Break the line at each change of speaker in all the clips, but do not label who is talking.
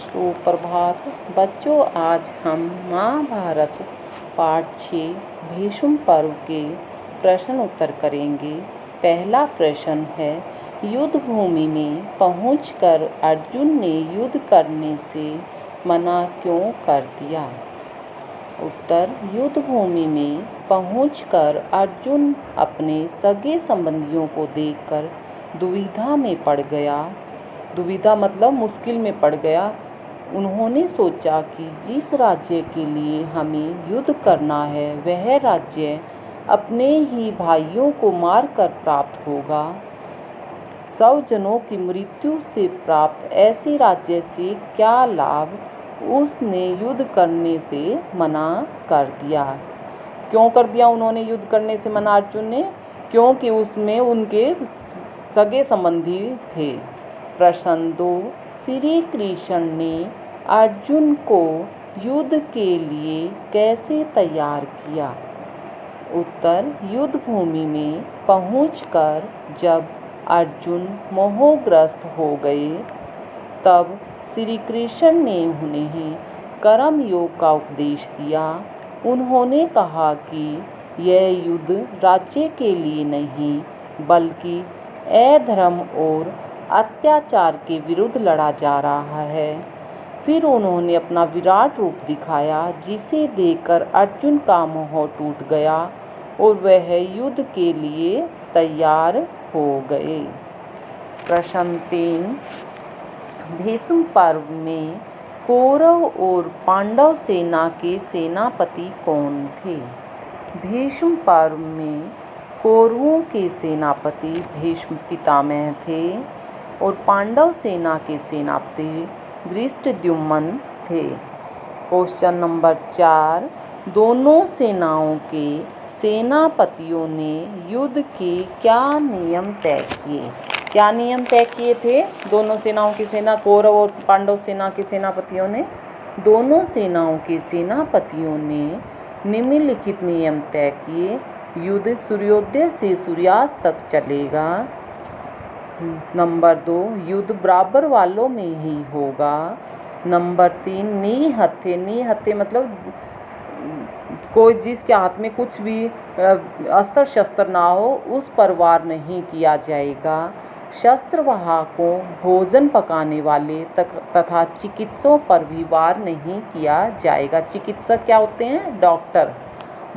सुप्रभात बच्चों, आज हम महाभारत पाठ 6 भीष्म पर्व के प्रश्न उत्तर करेंगे। पहला प्रश्न है, युद्ध भूमि में पहुंचकर अर्जुन ने युद्ध करने से मना क्यों कर दिया? उत्तर, युद्ध भूमि में पहुंचकर अर्जुन अपने सगे संबंधियों को देखकर दुविधा में पड़ गया। दुविधा मतलब मुश्किल में पड़ गया। उन्होंने सोचा कि जिस राज्य के लिए हमें युद्ध करना है वह राज्य अपने ही भाइयों को मारकर प्राप्त होगा। सब जनों की मृत्यु से प्राप्त ऐसे राज्य से क्या लाभ? उसने युद्ध करने से मना कर दिया। क्यों कर दिया उन्होंने युद्ध करने से मना अर्जुन ने? क्योंकि उसमें उनके सगे संबंधी थे। प्रश्न 2, श्री कृष्ण ने अर्जुन को युद्ध के लिए कैसे तैयार किया? उत्तर, युद्ध भूमि में पहुंचकर जब अर्जुन मोहग्रस्त हो गए तब श्री कृष्ण ने उन्हें कर्म योग का उपदेश दिया। उन्होंने कहा कि यह युद्ध राज्य के लिए नहीं बल्कि अधर्म और अत्याचार के विरुद्ध लड़ा जा रहा है। फिर उन्होंने अपना विराट रूप दिखाया, जिसे देखकर अर्जुन का मोह टूट गया और वह युद्ध के लिए तैयार हो गए। प्रश्न 3, भीष्म पर्व में कौरव और पांडव सेना के सेनापति कौन थे? भीष्म पर्व में कौरवों के सेनापति भीष्म पितामह थे और पांडव सेना के सेनापति धृष्टद्युम्न थे। क्वेश्चन नंबर 4, दोनों सेनाओं के सेनापतियों ने युद्ध के क्या नियम तय किए? क्या नियम तय किए थे दोनों सेनाओं की कौरव और पांडव सेना के सेनापतियों ने? दोनों सेनाओं के सेनापतियों ने निम्नलिखित नियम तय किए। युद्ध सूर्योदय से सूर्यास्त तक चलेगा। नंबर 2, युद्ध बराबर वालों में ही होगा। नंबर 3, निहत्थे मतलब कोई जिसके हाथ में कुछ भी अस्त्र शस्त्र ना हो उस पर वार नहीं किया जाएगा। शस्त्रवाहकों, भोजन पकाने वाले तथा चिकित्सकों पर भी वार नहीं किया जाएगा। चिकित्सक क्या होते हैं? डॉक्टर,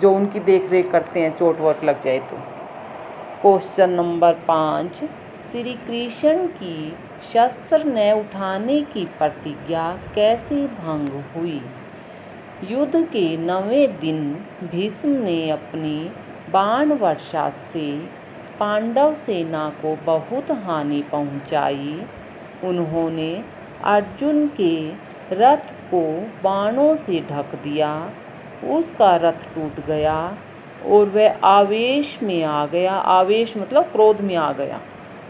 जो उनकी देख रेख करते हैं चोट वोट लग जाए तो। क्वेश्चन नंबर 5, श्री कृष्ण की शस्त्र न उठाने की प्रतिज्ञा कैसे भंग हुई? युद्ध के 9वें दिन भीष्म ने अपनी बाण वर्षा से पांडव सेना को बहुत हानि पहुंचाई। उन्होंने अर्जुन के रथ को बाणों से ढक दिया। उसका रथ टूट गया और वह आवेश में आ गया। आवेश मतलब क्रोध में आ गया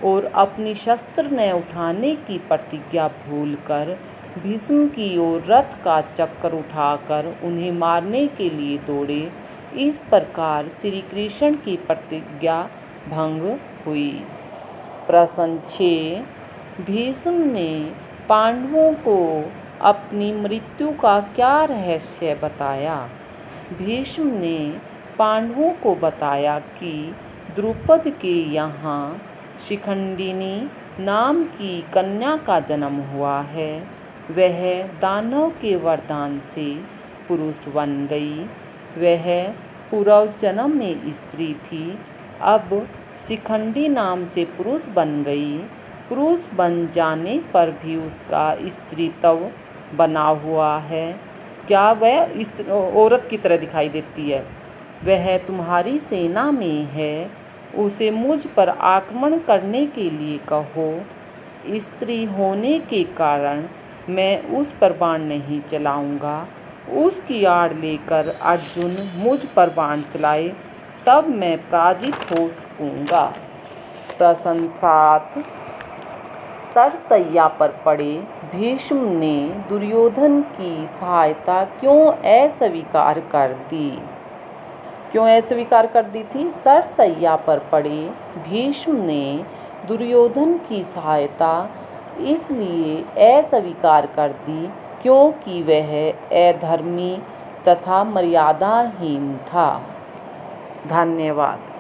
और अपनी शस्त्र न उठाने की प्रतिज्ञा भूलकर भीष्म की ओर रथ का चक्कर उठाकर उन्हें मारने के लिए दौड़े। इस प्रकार श्री कृष्ण की प्रतिज्ञा भंग हुई। प्रश्न 6, भीष्म ने पांडवों को अपनी मृत्यु का क्या रहस्य बताया? भीष्म ने पांडवों को बताया कि द्रुपद के यहाँ शिखंडिनी नाम की कन्या का जन्म हुआ है। वह दानव के वरदान से पुरुष बन गई। वह पूर्व जन्म में स्त्री थी, अब शिखंडी नाम से पुरुष बन गई। पुरुष बन जाने पर भी उसका स्त्रीत्व बना हुआ है। क्या वह औरत की तरह दिखाई देती है? वह तुम्हारी सेना में है। उसे मुझ पर आक्रमण करने के लिए कहो। स्त्री होने के कारण मैं उस पर बाण नहीं चलाऊंगा। उसकी आड़ लेकर अर्जुन मुझ पर बाण चलाए तब मैं पराजित हो सकूंगा। प्रश्न 7, सरसैया पर पड़े भीष्म ने दुर्योधन की सहायता क्यों अस्वीकार कर दी? क्यों अस्वीकार कर दी थी? सरसैया पर पड़े भीष्म ने दुर्योधन की सहायता इसलिए अस्वीकार कर दी क्योंकि वह अधर्मी तथा मर्यादाहीन था। धन्यवाद।